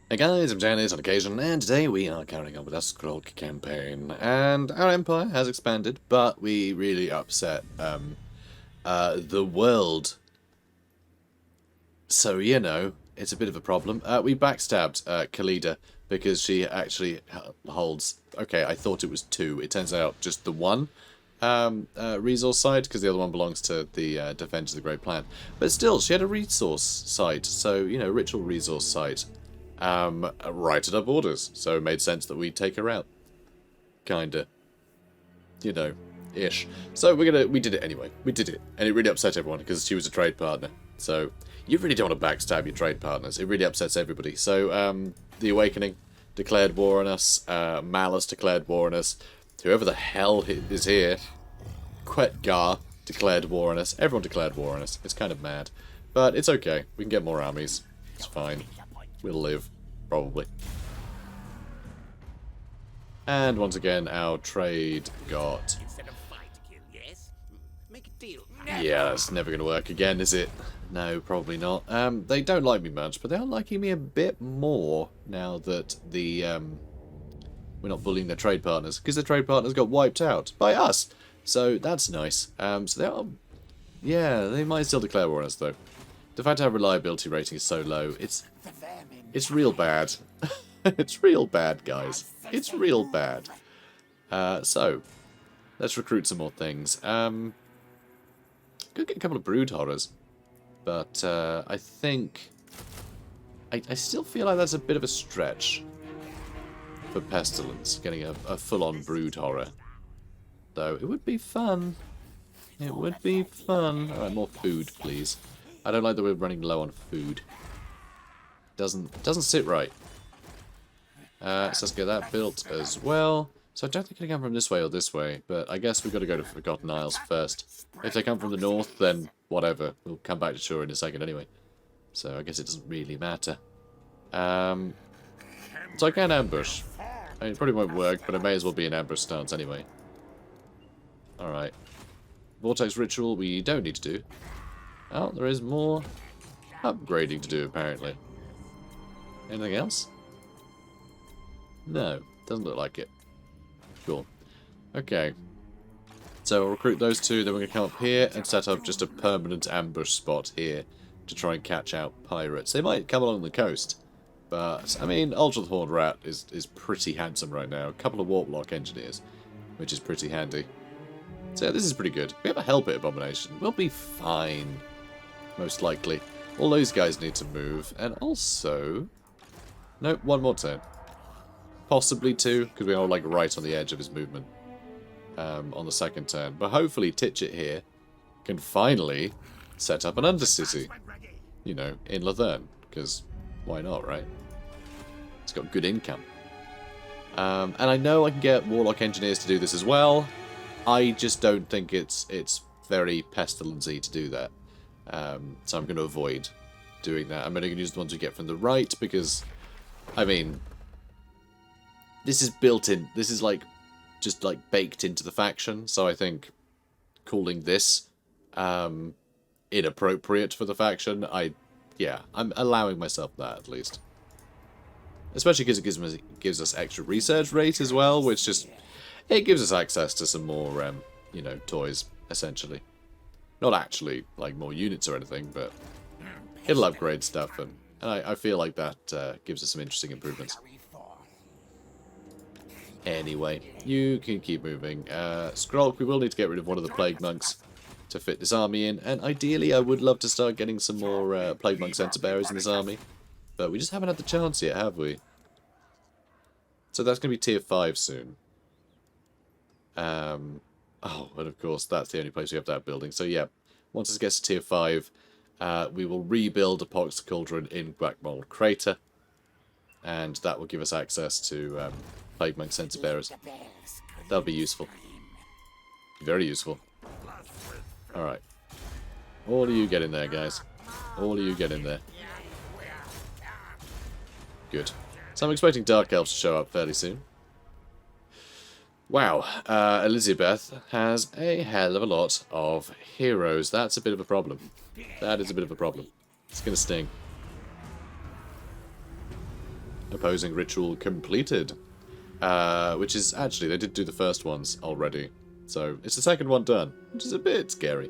Hey guys, I'm Janice on occasion, and today we are carrying on with our Skrolk campaign. And our empire has expanded, but we really upset the world. So, you know, it's a bit of a problem. We backstabbed Khalida because she actually holds... Okay, I thought it was two. It turns out just the one resource site, because the other one belongs to the Defense of the Great Plan. But still, she had a resource site, so, you know, ritual resource site. Right at our borders, so it made sense that we take her out. Kinda. You know, ish. So we did it anyway. We did it. And it really upset everyone because she was a trade partner. So, you really don't want to backstab your trade partners. It really upsets everybody. So, the Awakening declared war on us. Malice declared war on us. Whoever the hell is here, Quetgar declared war on us. Everyone declared war on us. It's kind of mad. But it's okay. We can get more armies. It's fine. We'll live. Probably. And once again, our trade got... Yeah, that's never going to work again, is it? No, probably not. They don't like me much, but they are liking me a bit more now that the... we're not bullying their trade partners, because their trade partners got wiped out by us. So that's nice. So they are... Yeah, they might still declare war on us, though. The fact our reliability rating is so low, it's real bad. It's real bad, guys. It's real bad. So, let's recruit some more things. Could get a couple of brood horrors. But I think... I still feel like that's a bit of a stretch for Pestilens, getting a full-on brood horror. Though, it would be fun. It would be fun. Alright, more food, please. I don't like that we're running low on food. Doesn't sit right. So let's get that built as well. So I don't think they come from this way or this way, but I guess we've got to go to Forgotten Isles first. If they come from the north, then whatever. We'll come back to shore in a second anyway. So I guess it doesn't really matter. So I can ambush. I mean, it probably won't work, but it may as well be an ambush stance anyway. Alright. Vortex ritual we don't need to do. Oh, there is more upgrading to do apparently. Anything else? No, doesn't look like it. Cool. Okay. So we'll recruit those two, then we're going to come up here and set up just a permanent ambush spot here to try and catch out pirates. They might come along the coast, but, I mean, Ultra Horned Rat is pretty handsome right now. A couple of Warplock Engineers, which is pretty handy. So yeah, this is pretty good. We have a Hellpit Abomination. We'll be fine, most likely. All those guys need to move, and also... Nope, one more turn. Possibly two, because we're all like right on the edge of his movement on the second turn. But hopefully Titchit here can finally set up an undercity, you know, in Louen, because why not, right? It's got good income. And I know I can get Warlock Engineers to do this as well. I just don't think it's very Pestilens-y to do that. So I'm going to avoid doing that. I'm only going to use the ones we get from the right, because... I mean, this is built in. This is like just like baked into the faction. So I think calling this inappropriate for the faction, I'm allowing myself that at least. Especially because it gives us extra research rate as well, which just it gives us access to some more you know, toys essentially. Not actually like more units or anything, but it'll upgrade stuff and I feel like that gives us some interesting improvements. Anyway, you can keep moving. Skrolk, we will need to get rid of one of the Plaguemonks to fit this army in. And ideally, I would love to start getting some more Plaguemonk Center Bearers in this army. But we just haven't had the chance yet, have we? So that's going to be tier 5 soon. Oh, and of course, that's the only place we have that building. So yeah, once it gets to tier 5... we will rebuild a Pox Cauldron in Guacmold Crater, and that will give us access to Plaguemonk Center Bearers. That'll be useful. Very useful. Alright. All of you get in there, guys. All of you get in there. Good. So I'm expecting Dark Elves to show up fairly soon. Wow, Elizabeth has a hell of a lot of heroes. That's a bit of a problem. That is a bit of a problem. It's going to sting. opposing ritual completed. Which is actually, they did do the first ones already. So it's the second one done, which is a bit scary.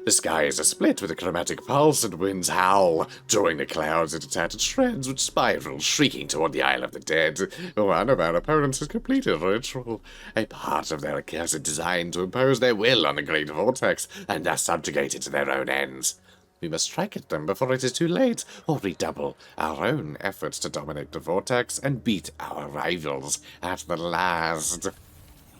The skies are split with a chromatic pulse and winds howl, drawing the clouds into tattered shreds which spiral, shrieking toward the Isle of the Dead. One of our opponents has completed a ritual, a part of their accursed design to impose their will on the great Vortex, and thus subjugate it to their own ends. We must strike at them before it is too late, or redouble our own efforts to dominate the Vortex and beat our rivals at the last.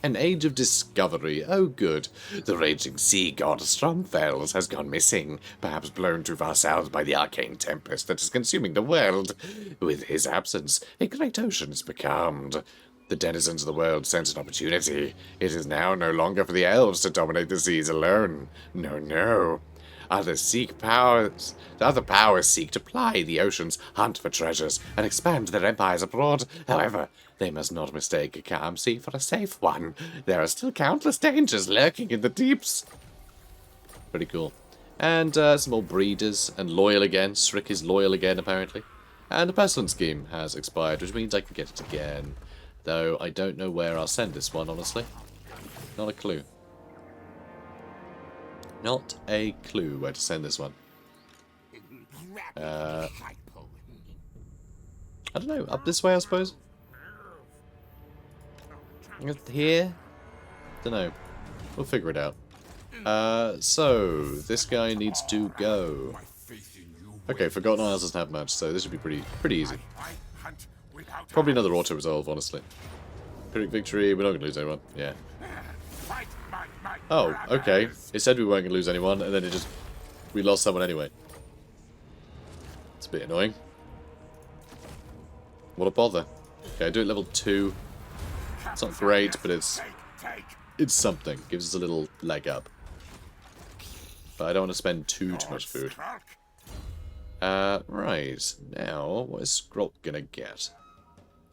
An age of discovery. Oh, good. The raging sea god Stromfels has gone missing, perhaps blown too far south by the arcane tempest that is consuming the world. With his absence, a great ocean is becalmed. The denizens of the world sense an opportunity. It is now no longer for the elves to dominate the seas alone. No, no. Other powers seek to ply the oceans, hunt for treasures, and expand their empires abroad. However, they must not mistake a calm sea for a safe one. There are still countless dangers lurking in the deeps. Pretty cool. And some more breeders, and loyal again. Srick is loyal again, apparently. And the Pestilens scheme has expired, which means I can get it again. Though I don't know where I'll send this one, honestly. Not a clue. Not a clue where to send this one. I don't know, up this way, I suppose? Here? Don't know. We'll figure it out. So, this guy needs to go. Okay, Forgotten Isles doesn't have much, so this should be pretty easy. Probably another auto-resolve, honestly. Pyrrhic victory, we're not going to lose anyone. Yeah. Oh, okay. It said we weren't going to lose anyone, and then it just... we lost someone anyway. It's a bit annoying. What a bother. Okay, I do it level 2. It's not great, but it's something. Gives us a little leg up. But I don't want to spend too much food. Right. Now, what is Skrolk gonna get?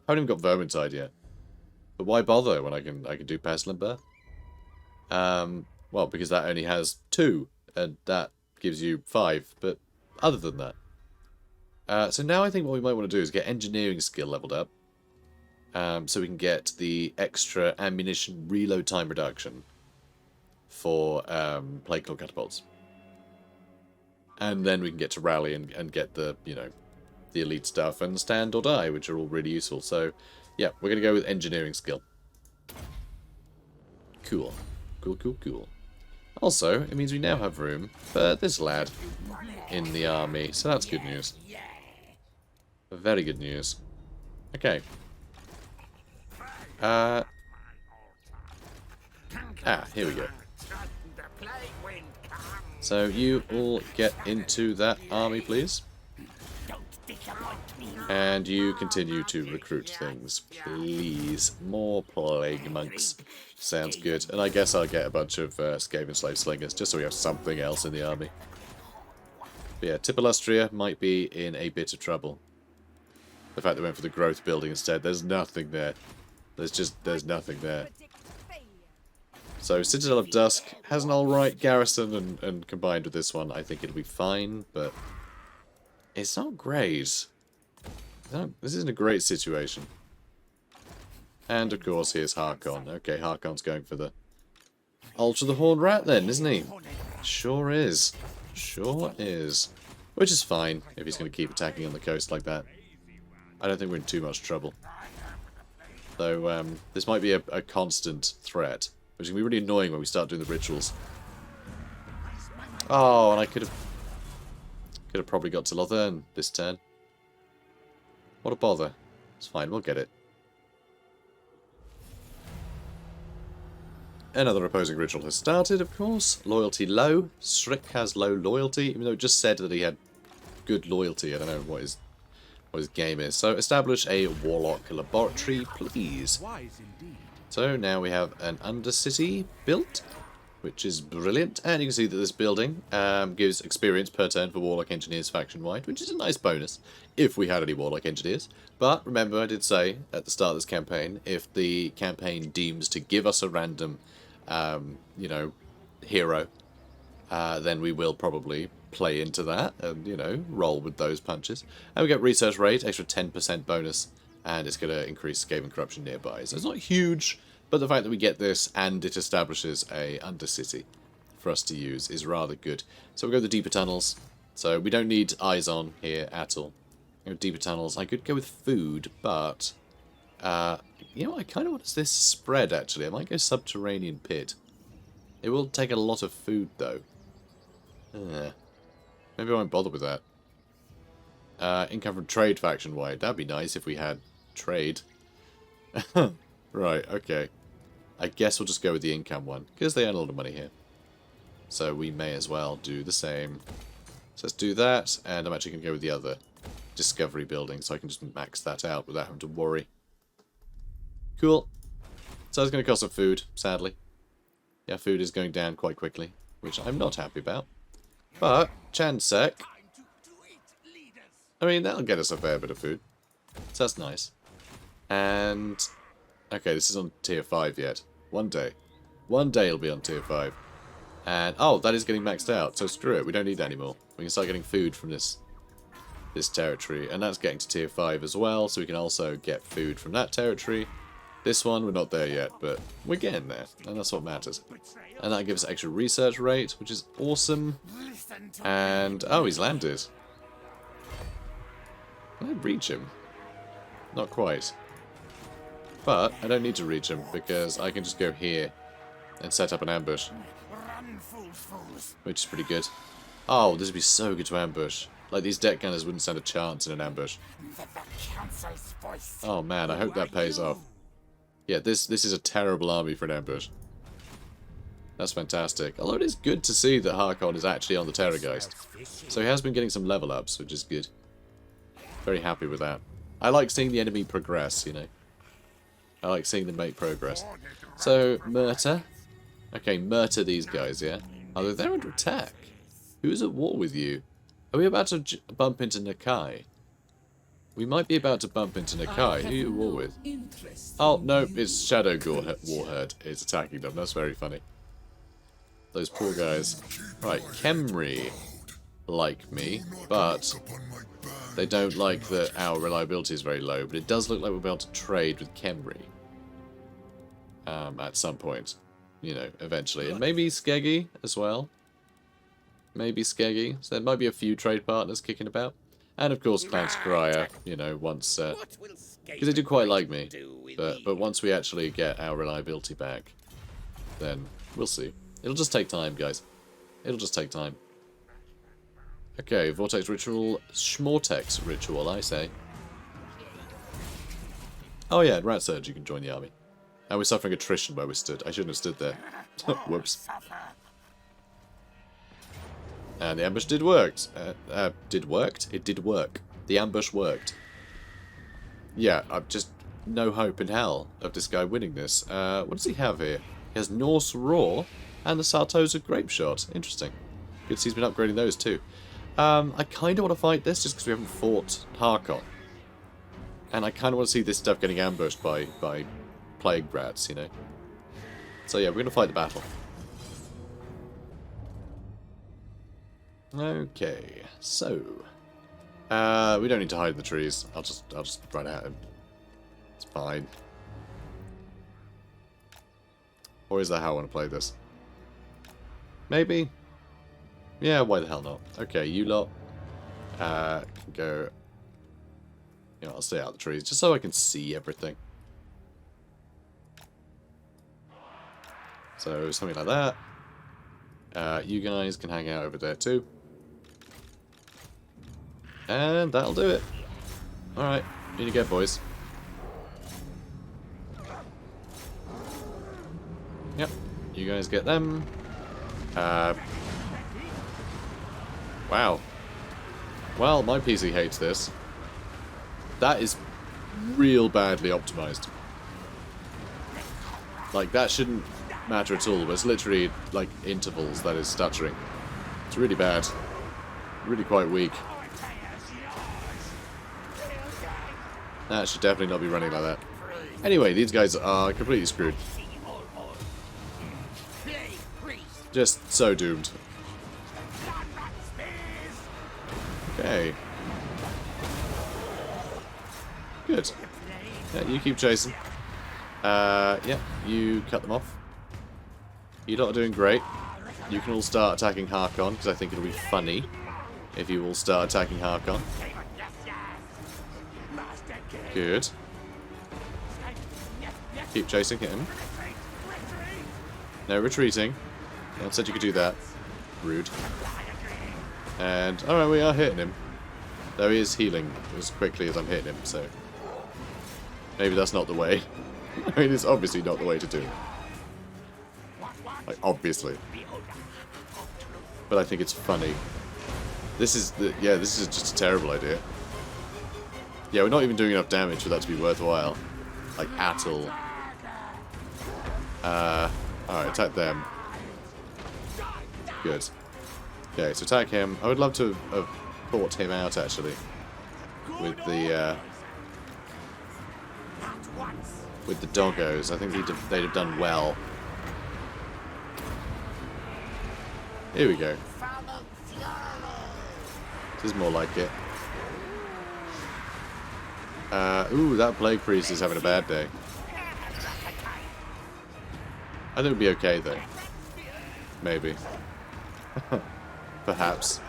I haven't even got Vermintide yet. But why bother when I can do Pestilent Birth? Well, because that only has 2, and that gives you 5, but other than that. So now I think what we might want to do is get engineering skill leveled up, so we can get the extra ammunition reload time reduction for Plagueclaw Catapults. And then we can get to rally and get the, you know, the elite stuff and stand or die, which are all really useful. So, yeah, we're going to go with engineering skill. Cool. Cool, cool, cool. Also, it means we now have room for this lad in the army, so that's good news. Very good news. Okay. Here we go. So you all get into that army, please. And you continue to recruit things, please. More plague monks. Sounds good. And I guess I'll get a bunch of Skaven slave slingers, just so we have something else in the army. But yeah, Tipalustria might be in a bit of trouble. The fact that we went for the growth building instead, there's nothing there. There's nothing there. So Citadel of Dusk has an alright garrison, and combined with this one, I think it'll be fine, but it's not great. This isn't a great situation. And of course, here's Harkon. Okay, Harkon's going for the Ultra the Horned Rat then, isn't he? Sure is. Sure is. Which is fine, if he's going to keep attacking on the coast like that. I don't think we're in too much trouble. Though, this might be a constant threat, which can be really annoying when we start doing the rituals. Oh, and I could have probably got to Louen this turn. What a bother. It's fine, we'll get it. Another opposing ritual has started, of course. Loyalty low. Srick has low loyalty, even though it just said that he had good loyalty. I don't know what his game is. So establish a warlock laboratory, please. So now we have an undercity built, which is brilliant. And you can see that this building gives experience per turn for warlock engineers faction-wide, which is a nice bonus if we had any warlock engineers. But remember, I did say at the start of this campaign, if the campaign deems to give us a random, you know, hero, then we will probably play into that and, you know, roll with those punches. And we get research rate, extra 10% bonus And it's going to increase Skaven corruption nearby. So it's not huge, but the fact that we get this and it establishes a undercity for us to use is rather good. So we'll go the deeper tunnels. So we don't need eyes on here at all. Deeper tunnels. I could go with food, but you know, I kind of want this spread actually. I might go subterranean pit. It will take a lot of food though. Maybe I won't bother with that. Income from trade faction wide. That'd be nice if we had trade. Right, okay. I guess we'll just go with the income one, because they earn a lot of money here. So we may as well do the same. So let's do that, and I'm actually going to go with the other discovery building, so I can just max that out without having to worry. Cool. So it's going to cost some food, sadly. Yeah, food is going down quite quickly, which I'm not happy about. But, Chansek, I mean, that'll get us a fair bit of food. So that's nice. And, okay, this is on tier 5 yet. One day. One day it'll be on tier 5. And, oh, that is getting maxed out, so screw it, we don't need that anymore. We can start getting food from this territory, and that's getting to tier 5 as well, so we can also get food from that territory. This one, we're not there yet, but we're getting there, and that's what matters. And that gives us extra research rate, which is awesome. And, oh, he's landed. Can I reach him? Not quite. But I don't need to reach him, because I can just go here and set up an ambush. Which is pretty good. Oh, this would be so good to ambush. Like, these deck gunners wouldn't stand a chance in an ambush. Oh man, I hope that pays off. Yeah, this is a terrible army for an ambush. That's fantastic. Although it is good to see that Harkon is actually on the Terrorgeist. So he has been getting some level ups, which is good. Very happy with that. I like seeing the enemy progress, you know. I like seeing them make progress. So, murder. Okay, murder these guys, yeah? Although they're under attack. Who's at war with you? Are we about to bump into Nakai? We might be about to bump into Nakai. Who are you at war with? Oh, no, it's Shadow Warherd is attacking them. That's very funny. Those poor guys. Right, Khemri like me, but they don't like that our reliability is very low. But it does look like we'll be able to trade with Khemri. At some point. You know, eventually. And maybe Skeggy as well. Maybe Skeggy. So there might be a few trade partners kicking about. And of course Clan Scryer, you know, once... because they do quite like me. But once we actually get our reliability back, then we'll see. It'll just take time, guys. It'll just take time. Okay, Vortex Ritual, Schmortex Ritual, I say. Oh yeah, Rat Surge, you can join the army. And we're suffering attrition where we stood. I shouldn't have stood there. Whoops. And the ambush did work. It did work. The ambush worked. Yeah, I've just no hope in hell of this guy winning this. What does he have here? He has Norse Roar and the Sartosa Grape Shot. Interesting. Good to see he's been upgrading those too. I kind of want to fight this just because we haven't fought Harkon. And I kind of want to see this stuff getting ambushed by plague brats, you know. So yeah, we're going to fight the battle. Okay, so we don't need to hide in the trees. I'll just run at him. It's fine. Or is that how I want to play this? Maybe. Yeah, why the hell not? Okay, you lot can go. You know, I'll stay out of the trees just so I can see everything. So something like that. You guys can hang out over there too. And that'll do it. Alright, in you go, boys. Yep, you guys get them. Wow. Well, my PC hates this. That is real badly optimized. Like, that shouldn't matter at all, but it's literally, like, intervals that is stuttering. It's really bad. Really quite weak. That should definitely not be running like that. Anyway, these guys are completely screwed. Just so doomed. Okay. Good. Yeah, you keep chasing. Yeah, you cut them off. You lot are doing great. You can all start attacking Harkon, because I think it'll be funny if you all start attacking Harkon. Good. Keep chasing him. No retreating. No one said you could do that. Rude. And, alright, we are hitting him. Though he is healing as quickly as I'm hitting him, so... maybe that's not the way. I mean, it's obviously not the way to do it. Like, obviously. But I think it's funny. This is just a terrible idea. Yeah, we're not even doing enough damage for that to be worthwhile. Like, at all. Alright, attack them. Good. Okay, so attack him. I would love to have caught him out, actually. With the doggos. I think they'd have done well. Here we go. This is more like it. Ooh, that Plague Priest is having a bad day. I think it would be okay, though. Maybe. Perhaps.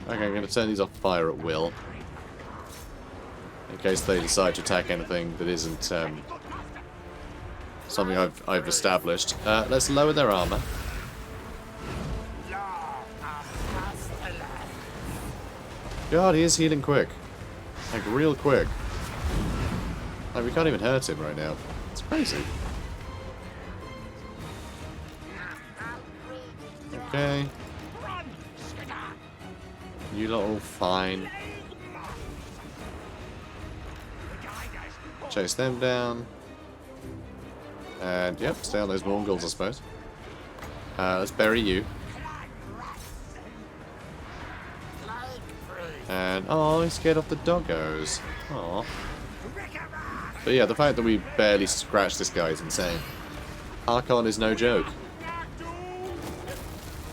Okay, I'm going to turn these off fire at will. In case they decide to attack anything that isn't something I've established. Let's lower their armor. God, he is healing quick. Like, real quick. Like, we can't even hurt him right now. It's crazy. Okay. You lot all fine. Chase them down. And, yep, stay on those Mongols, I suppose. Let's bury you. And, oh, he's scared off the doggos. Aw. But yeah, the fact that we barely scratched this guy is insane. Harkon is no joke.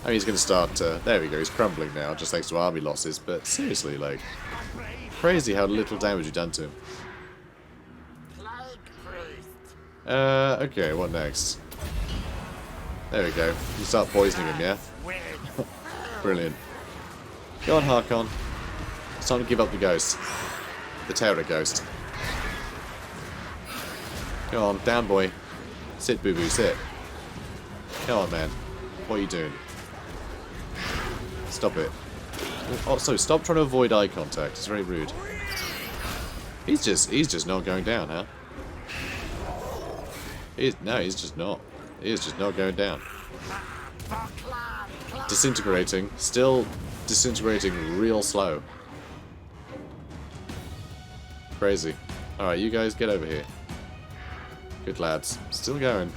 I mean, he's going to start, there we go, he's crumbling now, just thanks to army losses, but seriously, like, crazy how little damage you've done to him. Okay, what next? There we go, you start poisoning him, yeah? Brilliant. Go on, Harkon. It's time to give up the ghost. The terror ghost. Go on, down boy. Sit, boo-boo, sit. Come on, man. What are you doing? Stop it. Also, stop trying to avoid eye contact. It's very rude. He's just not going down, huh? No, he's just not. He is just not going down. Disintegrating. Still disintegrating real slow. Crazy. Alright, you guys get over here. Good lads. Still going.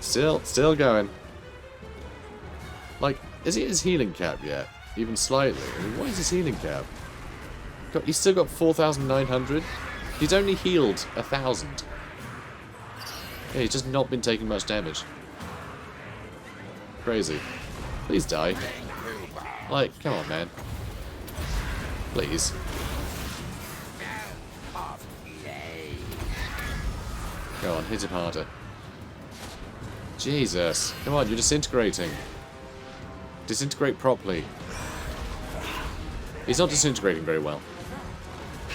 Still going. Like, is he at his healing cap yet? Even slightly. I mean, what is his healing cap? God, he's still got 4,900. He's only healed 1,000. Yeah, he's just not been taking much damage. Crazy. Please die. Like, come on, man. Please. Go on, hit him harder. Jesus. Come on, you're disintegrating. Disintegrate properly. He's not disintegrating very well.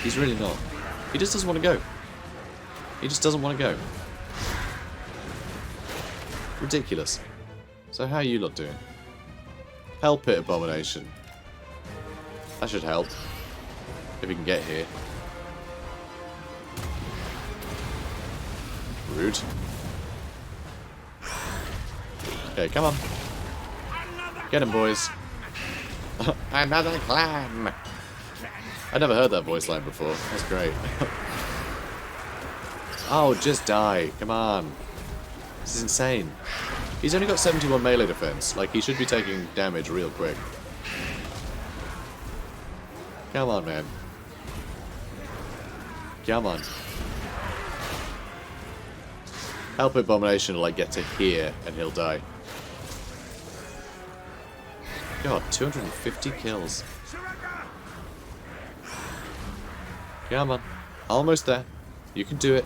He's really not. He just doesn't want to go. He just doesn't want to go. Ridiculous. So how are you lot doing? Help it, Abomination. That should help. If we can get here. Rude. Okay, come on. Get him, boys. Another clan! I never heard that voice line before. That's great. Oh, just die. Come on. This is insane. He's only got 71 melee defense. Like, he should be taking damage real quick. Come on, man. Come on. Help Abomination will, like, get to here and he'll die. God, 250 kills. Come on. Almost there. You can do it.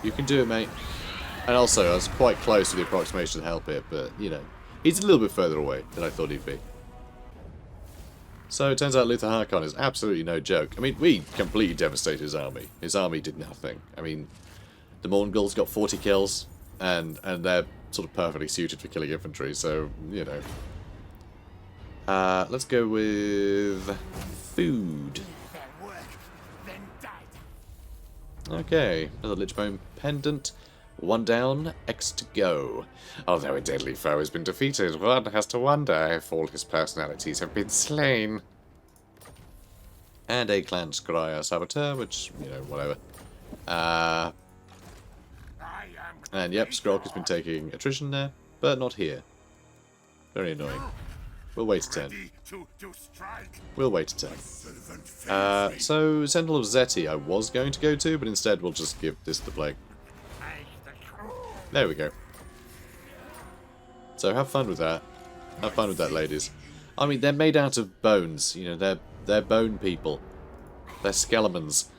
You can do it, mate. And also, I was quite close to the approximation to help it, but, you know, he's a little bit further away than I thought he'd be. So it turns out Luther Harkon is absolutely no joke. I mean, we completely devastated his army. His army did nothing. I mean, the Mournguls got 40 kills, and they're sort of perfectly suited for killing infantry, so, you know. Let's go with food. Okay, another Lichbone Pendant. 1 down, X to go. Although a deadly foe has been defeated, one has to wonder if all his personalities have been slain. And a Clan Scryer Saboteur, which, you know, whatever. And yep, Skrolk has been taking attrition there, but not here. Very annoying. We'll wait a turn. We'll wait a turn. So, Sentinel of Zeti I was going to go to, but instead we'll just give this the Plague. There we go. So have fun with that. Have fun with that, ladies. I mean, they're made out of bones. You know, they're bone people. They're skeletons.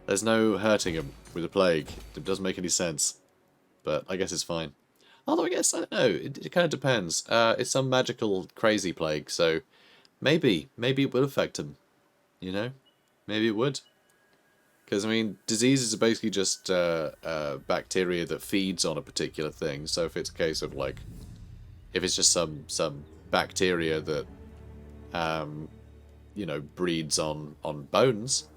There's no hurting them with a plague. It doesn't make any sense. But I guess it's fine. Although I guess, I don't know. It kind of depends. It's some magical, crazy plague, so maybe it would affect them. You know? Maybe it would. Because, I mean, diseases are basically just bacteria that feeds on a particular thing. So if it's a case of, like, if it's just some bacteria that, you know, breeds on bones,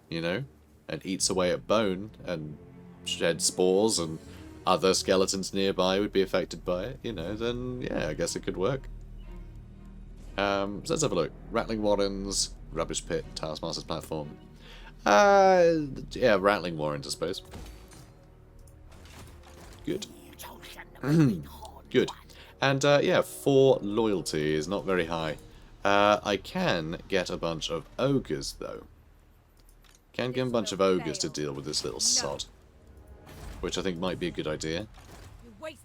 you know, and eats away at bone and sheds spores and other skeletons nearby would be affected by it, you know, then, yeah, I guess it could work. So let's have a look. Rattling Warrens, Rubbish Pit, Taskmaster's Platform. Yeah, Rattling Warrens, I suppose. Good. Good. And, yeah, 4 loyalty is not very high. I can get a bunch of ogres, though. Can get a bunch of ogres to deal with this little sod. Which I think might be a good idea. I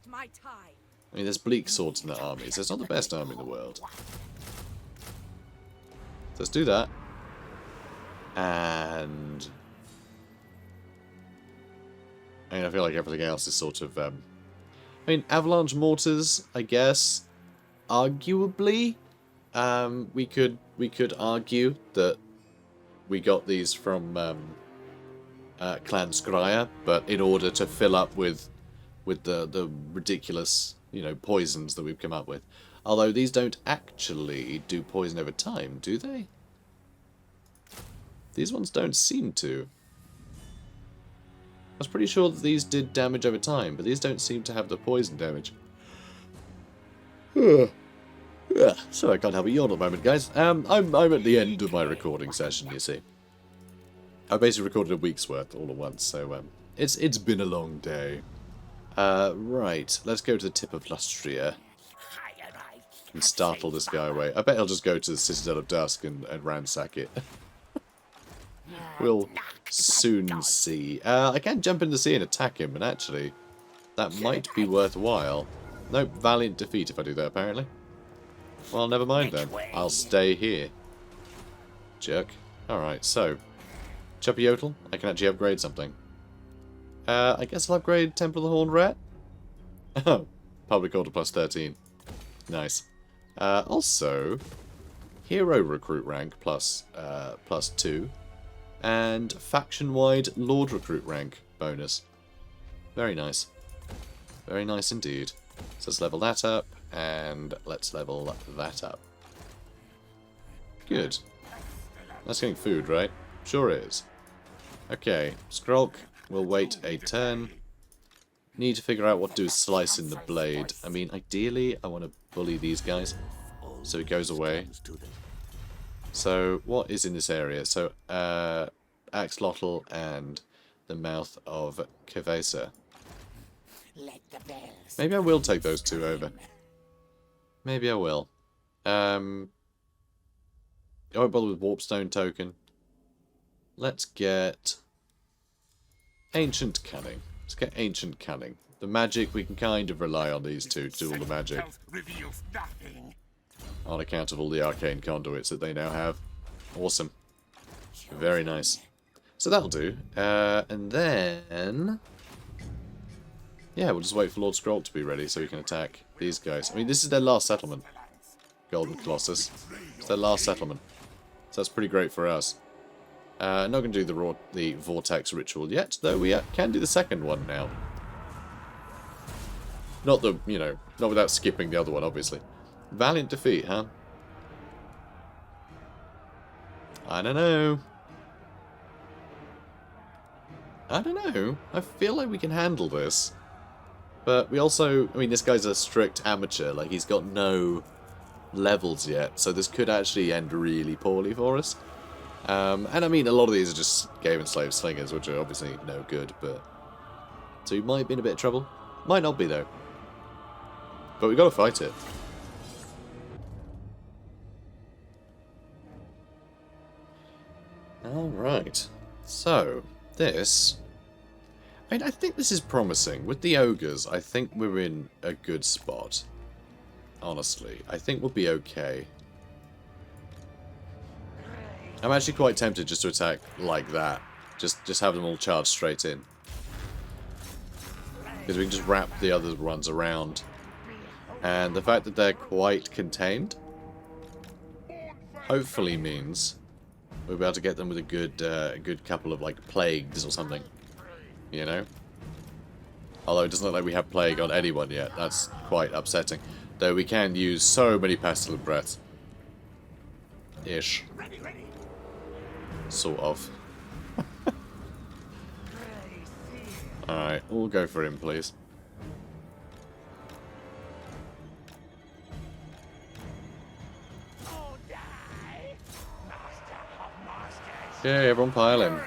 mean, there's bleak swords in that army, so it's not the best army in the world. So let's do that. And I mean, I feel like everything else is sort of I mean, avalanche mortars, I guess, arguably, we could argue that we got these from Clan Scryer, but in order to fill up with the ridiculous, you know, poisons that we've come up with. Although these don't actually do poison over time, do they? These ones don't seem to. I was pretty sure that these did damage over time, but these don't seem to have the poison damage. So I can't help but yawn at the moment, guys. I'm at the end of my recording session, you see. I basically recorded a week's worth all at once, so it's been a long day. Right, let's go to the tip of Lustria and startle this guy away. I bet he'll just go to the Citadel of Dusk and ransack it. We'll soon see. I can jump in the sea and attack him, and actually, that might be worthwhile. Nope, valiant defeat if I do that, apparently. Well, never mind then. I'll stay here. Jerk. Alright, so, Oxyotl, I can actually upgrade something. I guess I'll upgrade Temple of the Horned Rat. Oh, Public Order plus 13. Nice. Also, Hero Recruit rank plus 2. And Faction-wide Lord Recruit rank bonus. Very nice. Very nice indeed. So let's level that up, and let's level that up. Good. That's getting food, right? Sure is. Okay, Skrolk will wait a turn. Need to figure out what to do with Slice in the Blade. I mean, ideally, I want to bully these guys, so he goes away. So, what is in this area? So, Oxyotl and the mouth of Kevesa. Maybe I will take those two over. Maybe I will. I won't bother with Warpstone token. Let's get Ancient Cunning. Let's get Ancient Cunning. The magic, we can kind of rely on these two to do all the magic. On account of all the arcane conduits that they now have. Awesome. Very nice. So that'll do. And then... yeah, we'll just wait for Lord Skrolk to be ready so we can attack these guys. I mean, this is their last settlement. Golden Colossus. It's their last settlement. So that's pretty great for us. Not going to do the Vortex ritual yet, though we can do the second one now. Not the, you know, not without skipping the other one, obviously. Valiant defeat, huh? I don't know. I don't know. I feel like we can handle this. But we also, I mean, this guy's a strict amateur. Like, he's got no levels yet. So this could actually end really poorly for us. And I mean, a lot of these are just Game and Slave Slingers, which are obviously no good. But so you might be in a bit of trouble. Might not be, though. But we've got to fight it. Alright. So, this... I mean, I think this is promising. With the ogres, I think we're in a good spot. Honestly. I think we'll be okay. I'm actually quite tempted just to attack like that. Just have them all charge straight in. Because we can just wrap the other ones around. And the fact that they're quite contained hopefully means we'll be able to get them with a good couple of, like, plagues or something. You know? Although it doesn't look like we have plague on anyone yet. That's quite upsetting. Though we can use so many pestilent breaths. Ish. Sort of. Alright, we'll go for him, please. Okay, everyone pile in.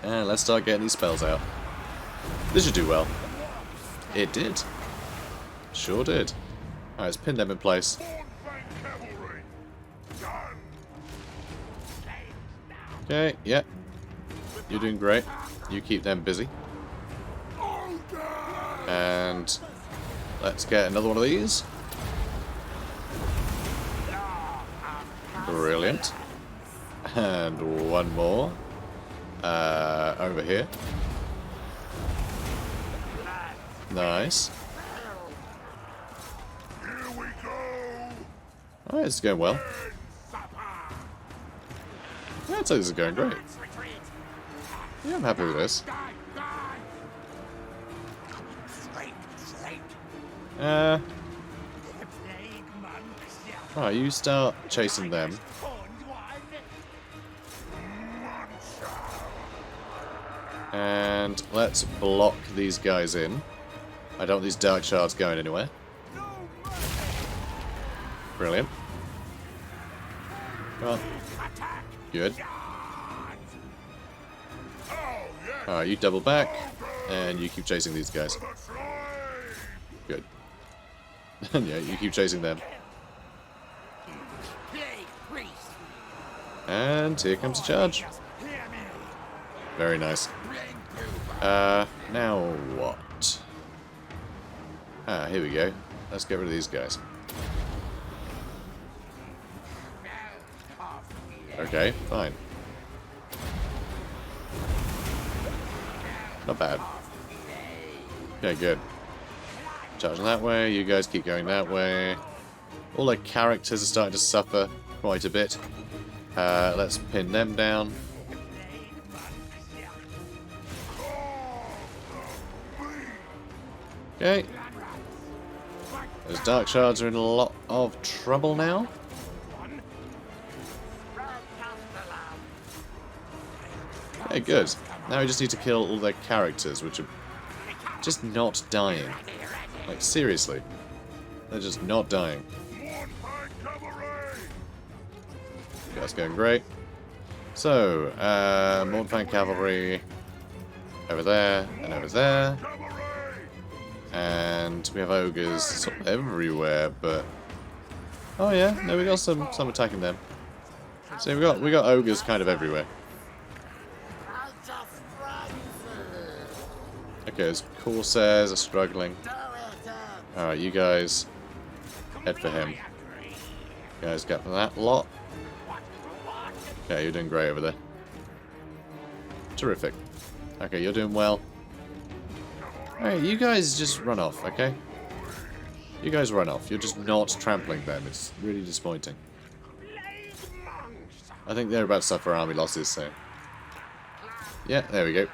And let's start getting these spells out. This should do well. It did. Sure did. Alright, let's pin them in place. Okay, yeah. You're doing great. You keep them busy. And let's get another one of these. Brilliant. And one more. Over here. Nice. Alright, this is going well. Yeah, I'd say this is going great. Yeah, I'm happy with this. Alright, you start chasing them. And let's block these guys in. I don't want these dark shards going anywhere. Brilliant. Come on. Good. Alright, you double back, and you keep chasing these guys. Good. And yeah, you keep chasing them. And here comes the charge. Very nice. Now what? Ah, here we go. Let's get rid of these guys. Okay, fine. Not bad. Okay, good. Charging that way, you guys keep going that way. All the characters are starting to suffer quite a bit. Let's pin them down. Okay. Those dark shards are in a lot of trouble now. Okay, good. Now we just need to kill all their characters, which are just not dying. Like, seriously. They're just not dying. Okay, that's going great. So, Mornfang Cavalry over there and over there. And we have ogres sort of everywhere, but oh yeah, no, we got some attacking them. So we got ogres kind of everywhere. Okay, those Corsairs are struggling. Alright, you guys head for him. You guys get that lot. Yeah, you're doing great over there. Terrific. Okay, you're doing well. Alright, you guys just run off, okay? You guys run off. You're just not trampling them. It's really disappointing. I think they're about to suffer army losses, so... Yeah, there we go.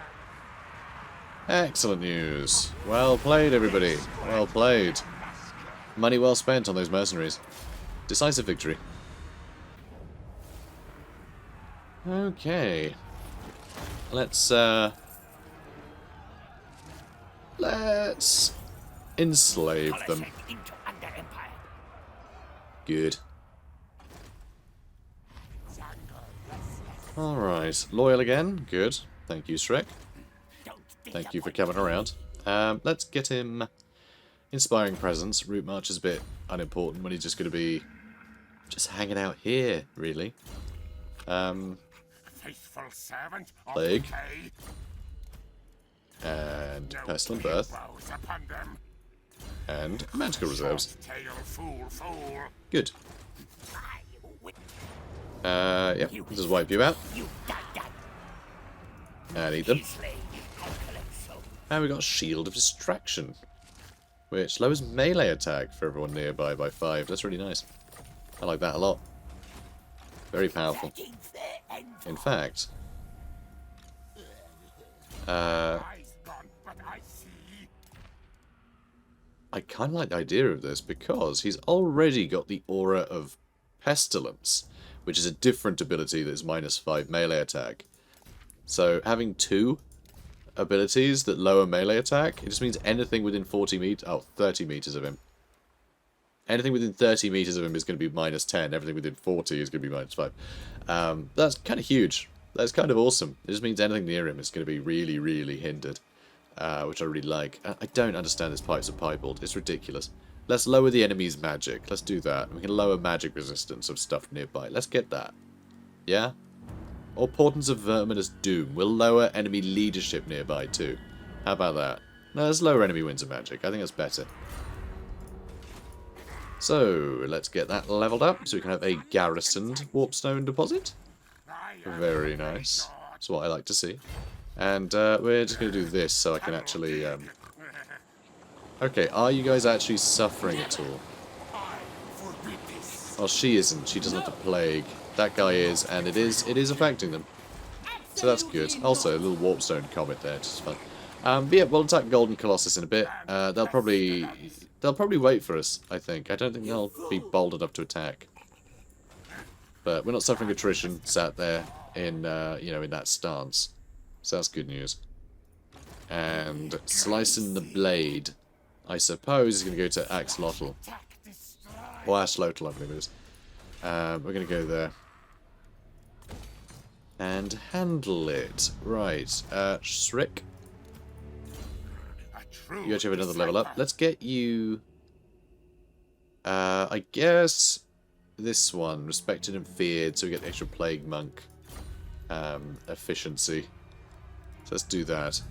Excellent news. Well played, everybody. Well played. Money well spent on those mercenaries. Decisive victory. Okay. Let's enslave them. Good. Alright. Loyal again. Good. Thank you, Shrek. Thank you for coming around. Let's get him Inspiring Presence. Route March is a bit unimportant when he's just going to be just hanging out here, really. Faithful servant of Plague. decay. And Pestilent Birth. And Magical Reserves. Good. Yep, just wipe you out. And eat them. And we got Shield of Distraction, which lowers melee attack for everyone nearby by 5. That's really nice. I like that a lot. Very powerful. In fact, I kind of like the idea of this because he's already got the aura of Pestilence, which is a different ability that is -5 melee attack. So having 2 abilities that lower melee attack, it just means anything within 40 meters, 30 meters of him. Anything within 30 meters of him is going to be -10. Everything within 40 is going to be -5. That's kind of huge. That's kind of awesome. It just means anything near him is going to be really, really hindered, which I really like. I don't understand this Pipes of Piebald. It's ridiculous. Let's lower the enemy's magic. Let's do that. We can lower magic resistance of stuff nearby. Let's get that. Yeah? Or Portents of Verminous Doom. We'll lower enemy leadership nearby too. How about that? No, let's lower enemy winds of magic. I think that's better. So, let's get that leveled up so we can have a garrisoned Warpstone deposit. Very nice. That's what I like to see. And we're just going to do this so I can actually... Okay, are you guys actually suffering at all? Well, she isn't. She doesn't have the plague. That guy is, and it is affecting them. So that's good. Also, a little Warpstone comet there, which is fun. But yeah, we'll attack Golden Colossus in a bit. They'll probably wait for us, I think. I don't think they'll be bold enough to attack. But we're not suffering attrition sat there in in that stance. So that's good news. And slicing the blade, I suppose, is going to go to Axolotl. Or Axolotl, I believe it is. We're going to go there. And handle it. Right. Shriek. You actually have another level up. Let's get you... I guess this one. Respected and feared, so we get the extra Plague Monk efficiency. So let's do that.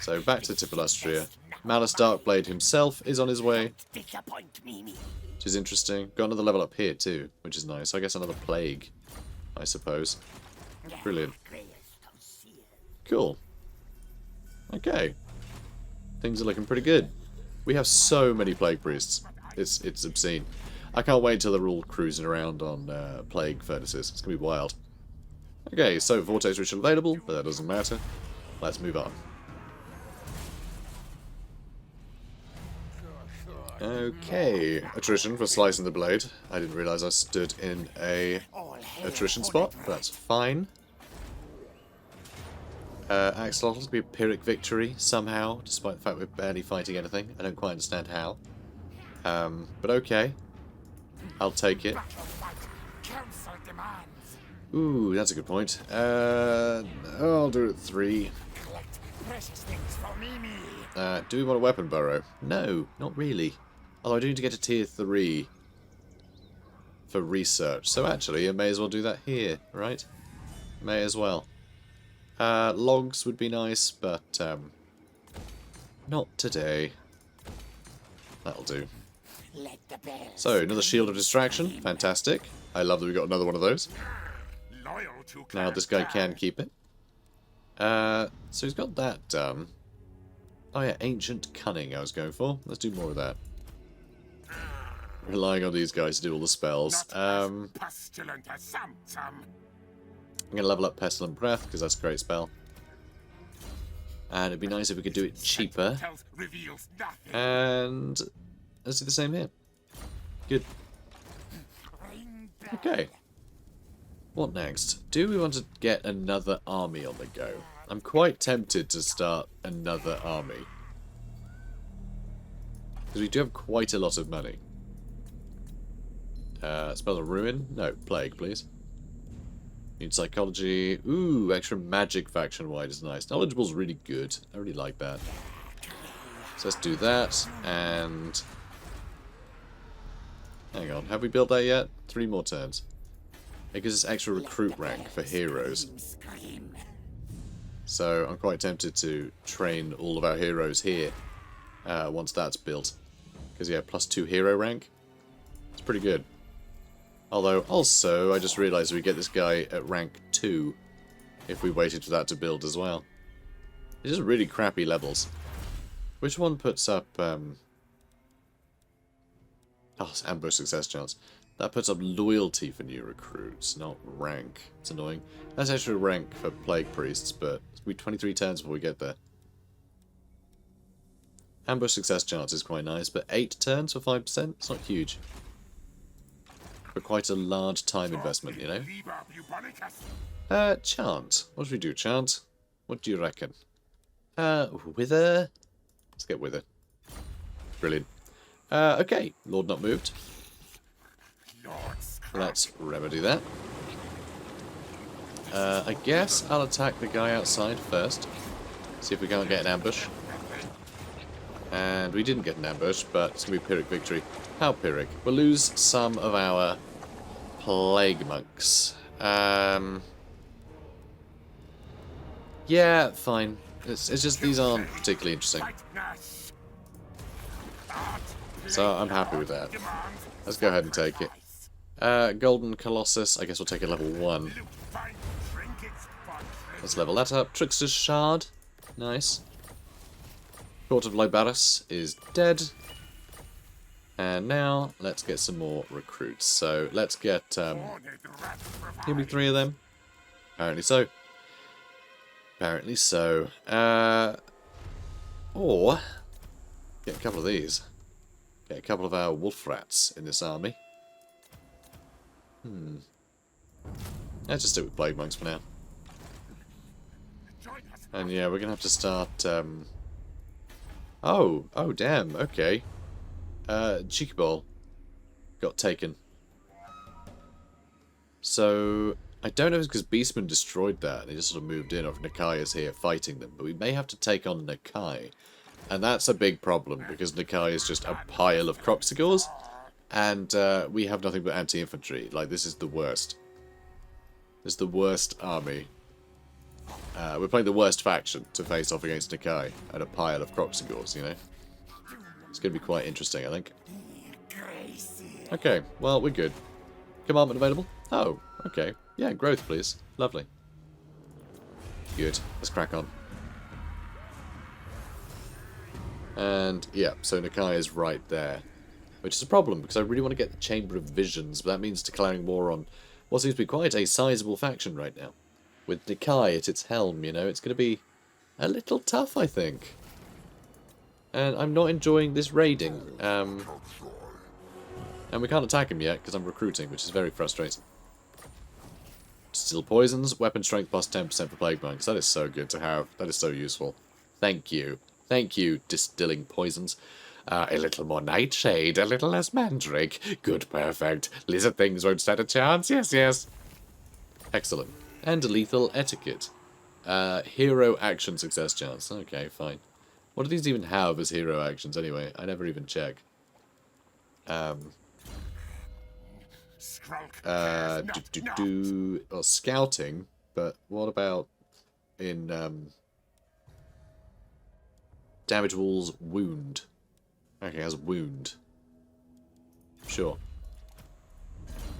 So back to Tipalustria. Malus Darkblade himself is on his way. Which is interesting. Got another level up here too, which is nice. I guess another Plague, I suppose. Brilliant. Cool. Okay. Things are looking pretty good. We have so many Plague Priests. It's obscene. I can't wait until they're all cruising around on Plague Furnaces. It's going to be wild. Okay, so Vortex Ritual available, but that doesn't matter. Let's move on. Okay, attrition for slicing the blade. I didn't realise I stood in a attrition spot, but that's fine. Axolotl to be a Pyrrhic victory somehow, despite the fact we're barely fighting anything. I don't quite understand how. But okay. I'll take it. Ooh, that's a good point. I'll do it at 3. Do we want a weapon burrow? No, not really. Although I do need to get to tier 3 for research. So actually, I may as well do that here, right? May as well. Logs would be nice, but not today. That'll do. So, another Shield of Distraction. Fantastic. I love that we got another one of those. Now this guy can keep it. So he's got that done. Oh yeah, Ancient Cunning I was going for. Let's do more of that. Relying on these guys to do all the spells. I'm going to level up Pestilent Breath, because that's a great spell. And it'd be nice if we could do it cheaper. And let's do the same here. Good. Okay. What next? Do we want to get another army on the go? I'm quite tempted to start another army. Because we do have quite a lot of money. Spell of Ruin? No, Plague, please. Need Psychology. Ooh, extra magic faction-wide is nice. Knowledgeable's really good. I really like that. So let's do that, and... Hang on, have we built that yet? 3 more turns. It gives us extra recruit rank for heroes. So I'm quite tempted to train all of our heroes here once that's built. Because, yeah, +2 hero rank. It's pretty good. Although, also, I just realised we get this guy at rank 2 if we waited for that to build as well. It's just really crappy levels. Which one puts up... Oh, it's ambush success chance. That puts up loyalty for new recruits, not rank. It's annoying. That's actually rank for plague priests, but it's going to be 23 turns before we get there. Ambush success chance is quite nice, but 8 turns for 5%? It's not huge. But quite a large time investment, you know? Chant. What should we do, Chant? What do you reckon? Wither? Let's get Wither. Brilliant. Okay, Lord not moved. Let's remedy that. I guess I'll attack the guy outside first. See if we can't get an ambush. And we didn't get an ambush, but it's going to be Pyrrhic victory. How Pyrrhic? We'll lose some of our Plaguemonks. Yeah, fine. It's just these aren't particularly interesting. So I'm happy with that. Let's go ahead and take it. Golden Colossus, I guess we'll take it level 1. Let's level that up. Trickster's Shard. Nice. Court of Libarus is dead. And now, let's get some more recruits. So, let's get, give me 3 of them. Apparently so. Apparently so. Or, get a couple of these. Get a couple of our wolf rats in this army. Let's just stick with Plaguemonks for now. And yeah, we're going to have to start, Oh, damn, okay. Cheeky Ball got taken. So, I don't know if it's because Beastman destroyed that and he just sort of moved in, or if Nakai is here fighting them, but we may have to take on Nakai. And that's a big problem, because Nakai is just a pile of Croxigors, and we have nothing but anti-infantry. Like, this is the worst. This is the worst army. We're playing the worst faction to face off against Nakai, and a pile of Croxigors, you know? It's going to be quite interesting, I think. Okay, well, we're good. Commandment available? Oh, okay. Yeah, growth, please. Lovely. Good. Let's crack on. And, yeah, so Nakai is right there. Which is a problem, because I really want to get the Chamber of Visions, but that means declaring war on what seems to be quite a sizable faction right now. With Nakai at its helm, you know, it's going to be a little tough, I think. And I'm not enjoying this raiding. And we can't attack him yet, because I'm recruiting, which is very frustrating. Still poisons, weapon strength plus 10% for Plaguemonks. That is so good to have. That is so useful. Thank you. Thank you, distilling poisons. A little more nightshade, a little less mandrake. Good, perfect. Lizard things won't stand a chance. Yes, yes. Excellent. And lethal etiquette. Hero action success chance. Okay, fine. What do these even have as hero actions anyway? I never even check. Well, scouting, but what about in damage walls wound? Okay, it has wound. Sure.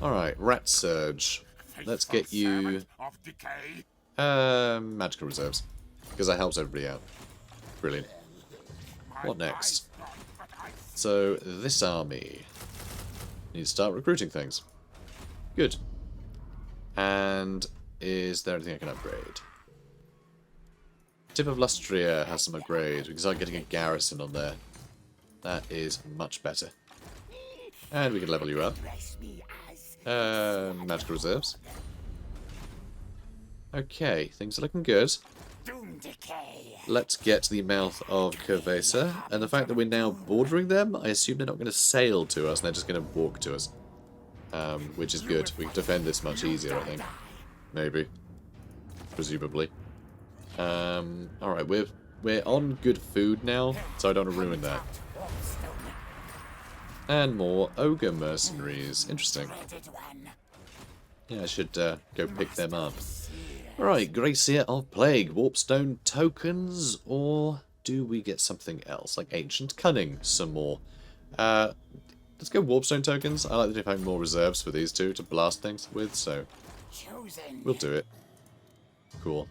Alright, rat surge. let's get you magical reserves, because that helps everybody out. Brilliant. What next? So this army needs to start recruiting things. Good. And is there anything I can upgrade? Tip of Lustria has some upgrade. We can start getting a garrison on there. That is much better. And we can level you up. Magical reserves. Okay, things are looking good. Let's get the mouth of Curvesa. And the fact that we're now bordering them, I assume they're not going to sail to us, they're just going to walk to us. Which is good. We can defend this much easier, I think. Maybe. Presumably. Alright, we're on good food now, so I don't want to ruin that. And more ogre mercenaries. Interesting. Yeah, I should go pick them up. Alright, Gracia of Plague. Warpstone tokens, or do we get something else? Like Ancient Cunning, some more. Let's go Warpstone tokens. I like that if having more reserves for these two to blast things with, so we'll do it. Cool.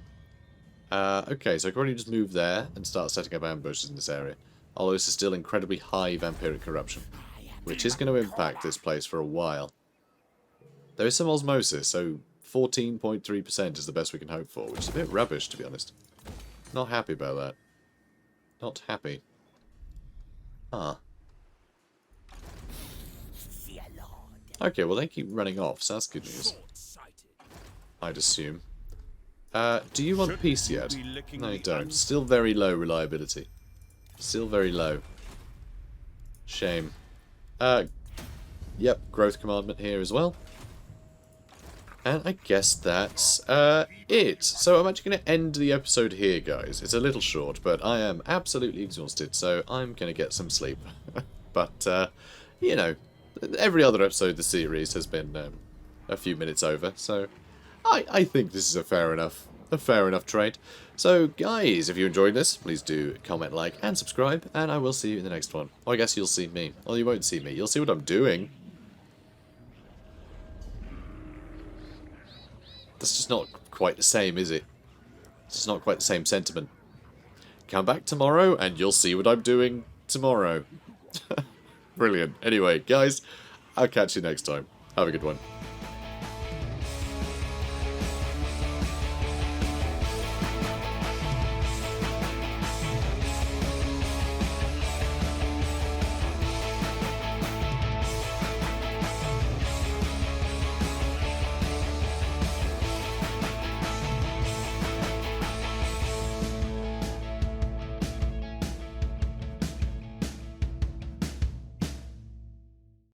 Okay, so I can already just move there and start setting up ambushes in this area. Although this is still incredibly high vampiric corruption, which is going to impact this place for a while. There is some osmosis, so 14.3% is the best we can hope for, which is a bit rubbish, to be honest. Not happy about that. Not happy. Ah. Okay, well they keep running off, so that's good news. I'd assume. Do you want peace yet? No, you don't. Still very low reliability. Still very low. Shame. Yep, growth commandment here as well. And I guess that's it. So I'm actually going to end the episode here, guys. It's a little short, but I am absolutely exhausted, so I'm going to get some sleep. But, you know, every other episode of the series has been a few minutes over, so I think this is a fair enough trade. So, guys, if you enjoyed this, please do comment, like, and subscribe, and I will see you in the next one. Or I guess you'll see me. Well, you won't see me. You'll see what I'm doing. That's just not quite the same, is it? It's just not quite the same sentiment. Come back tomorrow, and you'll see what I'm doing tomorrow. Brilliant. Anyway, guys, I'll catch you next time. Have a good one.